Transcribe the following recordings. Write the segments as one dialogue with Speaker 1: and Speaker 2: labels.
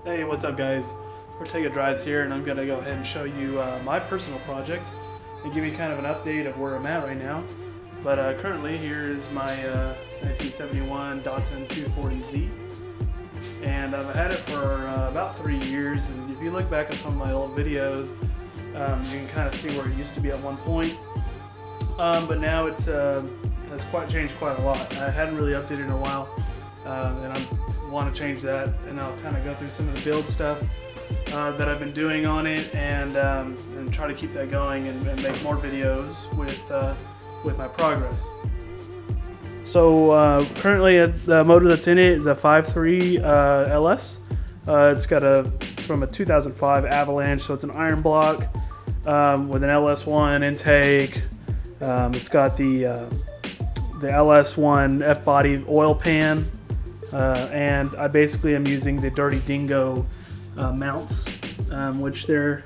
Speaker 1: Hey, what's up guys? OrtegaDrives here, and I'm going to go ahead and show you my personal project and give you kind of an update of where I'm at right now. But currently here is my 1971 Datsun 240Z, and I've had it for about 3 years, and if you look back at some of my old videos, you can kind of see where it used to be at one point, but now it's has changed quite a lot. I hadn't really updated in a while, and I want to change that, and I'll kind of go through some of the build stuff that I've been doing on it, and try to keep that going and make more videos with my progress. So currently the motor that's in it is a 5.3 LS. It's from a 2005 Avalanche, so it's an iron block with an LS1 intake. It's got the LS1 F-body oil pan, and I basically am using the Dirty Dingo mounts, which they're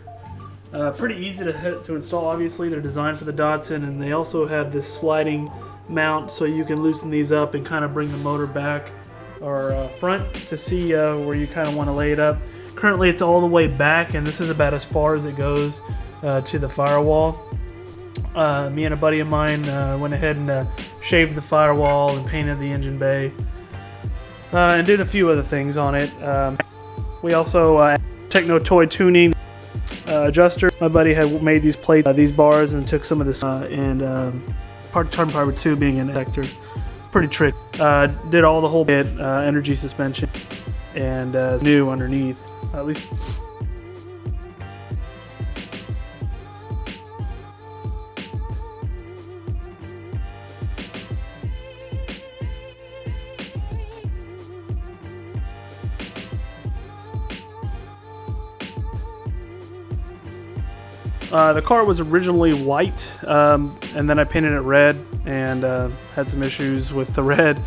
Speaker 1: pretty easy to install. Obviously, they're designed for the Datsun, and they also have this sliding mount, so you can loosen these up and kind of bring the motor back or front to see where you kind of want to lay it up. Currently, it's all the way back, and this is about as far as it goes to the firewall. Me and a buddy of mine went ahead and shaved the firewall and painted the engine bay, and did a few other things on it. We also Techno Toy Tuning adjuster. My buddy had made these plates, these bars, and took some of this and carbon fiber tubing and sector. Pretty tricky. Did all the whole bit, energy suspension, and new underneath, at least. The car was originally white, and then I painted it red, and had some issues with the red.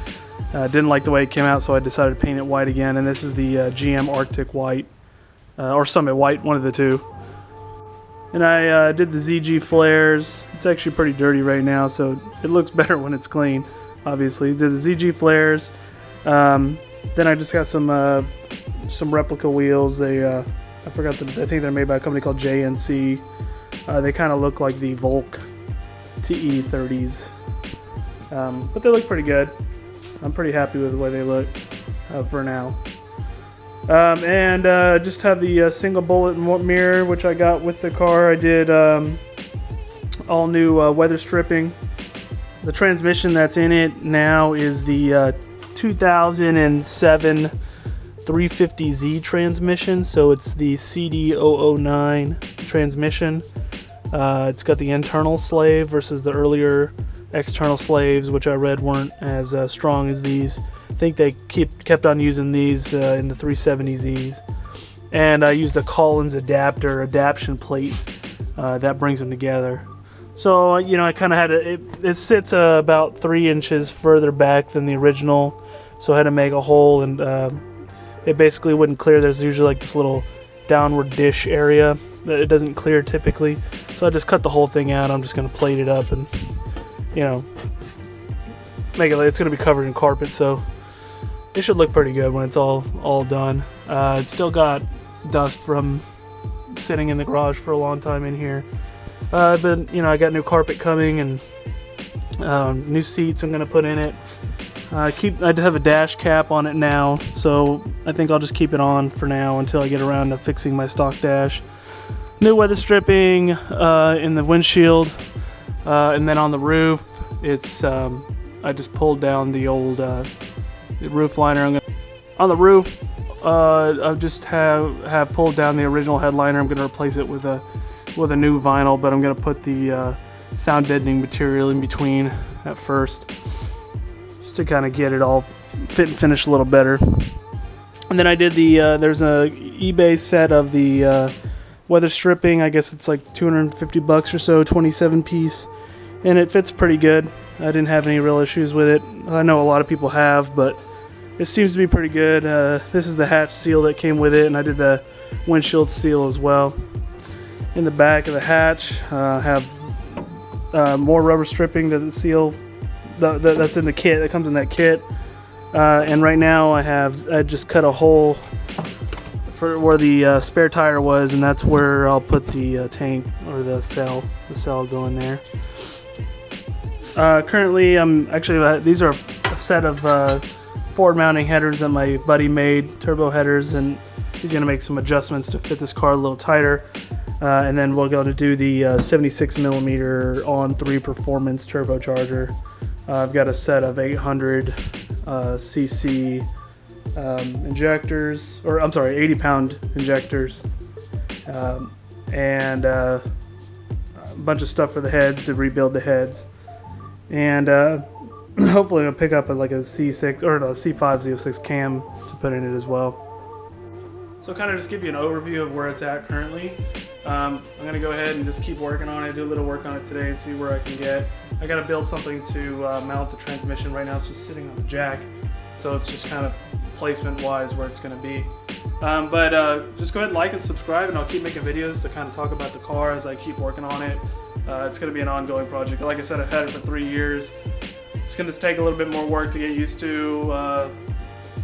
Speaker 1: Didn't like the way it came out, so I decided to paint it white again, and this is the GM Arctic white, or Summit white, one of the two. And I did the ZG flares. It's actually pretty dirty right now, so it looks better when it's clean, obviously. Did the ZG flares. Then I just got some replica wheels. They I think they're made by a company called JNC. They kind of look like the Volk TE30s, but they look pretty good. I'm pretty happy with the way they look for now. And just have the single bullet mirror, which I got with the car. I did all new weather stripping. The transmission that's in it now is the 2007 350Z transmission, so it's the CD009 transmission. It's got the internal slave versus the earlier external slaves, which I read weren't as strong as these. I think they kept on using these in the 370Zs. And I used a Collins adaptation plate that brings them together. So you know, I kind of had it sits about 3 inches further back than the original, so I had to make a hole, and it basically wouldn't clear. There's usually like this little downward dish area that it doesn't clear typically. So I just cut the whole thing out. I'm just going to plate it up and, you know, make it. It's going to be covered in carpet, so it should look pretty good when it's all done. It's still got dust from sitting in the garage for a long time in here. But you know, I got new carpet coming, and new seats I'm going to put in it. I have a dash cap on it now, so I think I'll just keep it on for now until I get around to fixing my stock dash. New weather stripping in the windshield, and then on the roof, it's I just pulled down the old roof liner. On the roof, I just have pulled down the original headliner. I'm going to replace it with a new vinyl, but I'm going to put the sound deadening material in between at first, to kind of get it all fit and finish a little better. And then I did there's a eBay set of the weather stripping. I guess it's like $250 or so, 27 piece, and it fits pretty good. I didn't have any real issues with it. I know a lot of people have, but it seems to be pretty good. This is the hatch seal that came with it, and I did the windshield seal as well. In the back of the hatch, have more rubber stripping to the seal that's in the kit, that comes in that kit. And right now I just cut a hole for where the spare tire was, and that's where I'll put the tank or the cell. The cell will go in there. Currently, I'm actually these are a set of forward mounting headers that my buddy made, turbo headers, and he's going to make some adjustments to fit this car a little tighter. And then we'll go to do the 76 millimeter on 3 performance turbocharger. I've got a set of 800 cc injectors, or I'm sorry, 80 pound injectors, and a bunch of stuff for the heads to rebuild the heads. And hopefully I'll pick up like a C6 or a C506 cam to put in it as well. So kind of just give you an overview of where it's at currently. I'm going to go ahead and just keep working on it, do a little work on it today and see where I can get. I got to build something to mount the transmission. Right now it's just sitting on the jack, so it's just kind of placement wise where it's going to be. But just go ahead and like and subscribe, and I'll keep making videos to kind of talk about the car as I keep working on it. It's going to be an ongoing project. Like I said, I've had it for 3 years. It's going to take a little bit more work to get used to.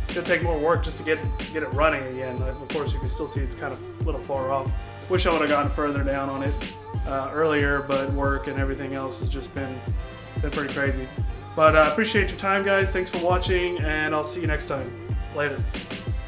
Speaker 1: It's going to take more work just to get it running again. Of course, you can still see it's kind of a little far off. Wish I would have gotten further down on it earlier, but work and everything else has just been pretty crazy. But I appreciate your time, guys. Thanks for watching, and I'll see you next time. Later.